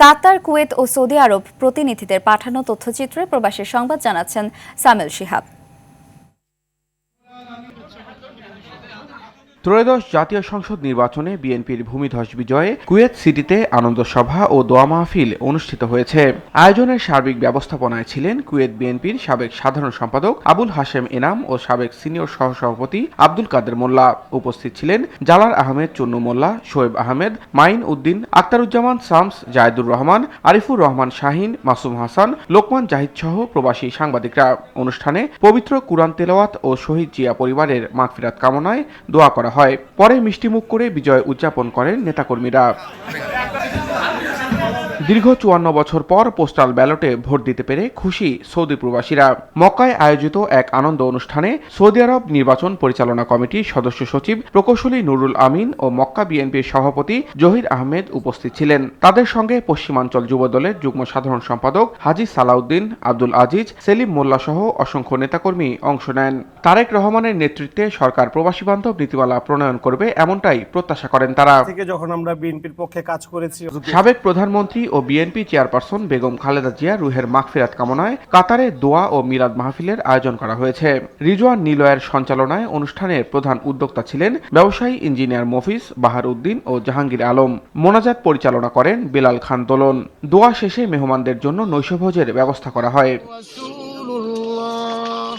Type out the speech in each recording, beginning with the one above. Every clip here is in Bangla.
কাতার, কুয়েত ও সৌদি আরব প্রতিনিধিদের পাঠানো তথ্যচিত্রে প্রবাসী সংবাদ জানাচ্ছেন সামেল শিহাব। ত্রয়োদশ জাতীয় সংসদ নির্বাচনে বিএনপির ভূমিধস বিজয়ে কুয়েত সিটিতে আনন্দ সভা ও দোয়া মাহফিল অনুষ্ঠিত হয়েছে। আয়োজনের সার্বিক ব্যবস্থাপনায় ছিলেন কুয়েত বিএনপির সাবেক সাধারণ সম্পাদক আবুল হাশেম এনাম ও সাবেক সিনিয়র সহসভাপতি আব্দুল কাদের মোল্লা। উপস্থিত ছিলেন জালাল আহমেদ চুন্নু মোল্লা, শোয়েব আহমেদ, মাইন উদ্দিন, আক্তারুজ্জামান শামস, জায়েদুর রহমান, আরিফুর রহমান শাহিন, মাসুম হাসান, লোকমান জাহিদ সহ প্রবাসী সাংবাদিকরা। অনুষ্ঠানে পবিত্র কুরআন তেলাওয়াত ও শহীদ জিয়া পরিবারের মাগফিরাত কামনায় দোয়া করা হয়। পরে মিষ্টিমুখ করে বিজয় উদযাপন করেন নেতাকর্মীরা। দীর্ঘ 54 বছর পর পোস্টাল ব্যালটে ভোট দিতে পেরে খুশি সৌদি প্রবাসীরা। মক্কায় আয়োজিত এক আনন্দ অনুষ্ঠানে সৌদি আরব নির্বাচন পরিচালনা কমিটির সদস্য সচিব প্রকৌশলী নুরুল আমিন ও মক্কা বিএনপির সভাপতি জহির আহমেদ উপস্থিত ছিলেন। তাদের সঙ্গে পশ্চিমাঞ্চল যুবদলের যুগ্ম সাধারণ সম্পাদক হাজী সালাউদ্দিন, আব্দুল আজিজ, সেলিম মোল্লা সহ অসংখ্য নেতাকর্মী অংশ নেন। তারেক রহমানের নেতৃত্বে সরকার প্রবাসী বান্ধব নীতিমালা প্রণয়ন করবে এমনটাই প্রত্যাশা করেন তারা। যখন আমরা বিএনপির পক্ষে কাজ করেছি, সাবেক প্রধানমন্ত্রী ও বিএনপি চেয়ারপারসন বেগম খালেদা জিয়া রুহের মাগফিরাত কামনায় কাতারে দোয়া ও মিলাদ মাহফিলের আয়োজন করা হয়েছে। রিজওয়ান নিলয়ের সঞ্চালনায় অনুষ্ঠানের প্রধান উদ্যোক্তা ছিলেন ব্যবসায়ী ইঞ্জিনিয়ার মফিজ, বাহার উদ্দিন ও জাহাঙ্গীর আলম। মোনাজাত পরিচালনা করেন বেলাল খান দোলন। দোয়া শেষে মেহমানদের জন্য নৈশভোজের ব্যবস্থা করা হয়।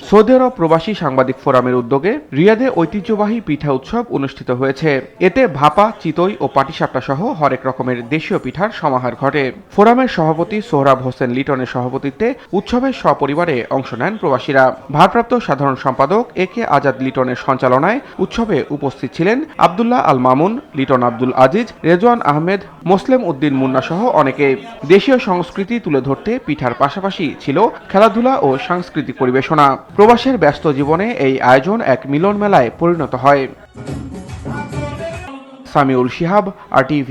সৌদি আরব প্রবাসী সাংবাদিক ফোরামের উদ্যোগে রিয়াদে ঐতিহ্যবাহী পিঠা উৎসব অনুষ্ঠিত হয়েছে। এতে ভাপা, চিতই ও পাটিসাপটা সহ হরেক রকমের দেশীয় পিঠার সমাহার ঘটে। ফোরামের সভাপতি সোহরাব হোসেন লিটনের সভাপতিত্বে উৎসবের সপরিবারে অংশ নেন প্রবাসীরা। ভারপ্রাপ্ত সাধারণ সম্পাদক এ কে আজাদ লিটনের সঞ্চালনায় উৎসবে উপস্থিত ছিলেন আব্দুল্লাহ আল মামুন, লিটন আব্দুল আজিজ, রেজওয়ান আহমেদ, মোসলেম উদ্দিন মুন্না সহ অনেকে। দেশীয় সংস্কৃতি তুলে ধরতে পিঠার পাশাপাশি ছিল খেলাধুলা ও সাংস্কৃতিক পরিবেশনা। প্রবাসের ব্যস্ত জীবনে এই আয়োজন এক মিলন মেলায় পরিণত হয়। সামিউল শিহাব, RTV।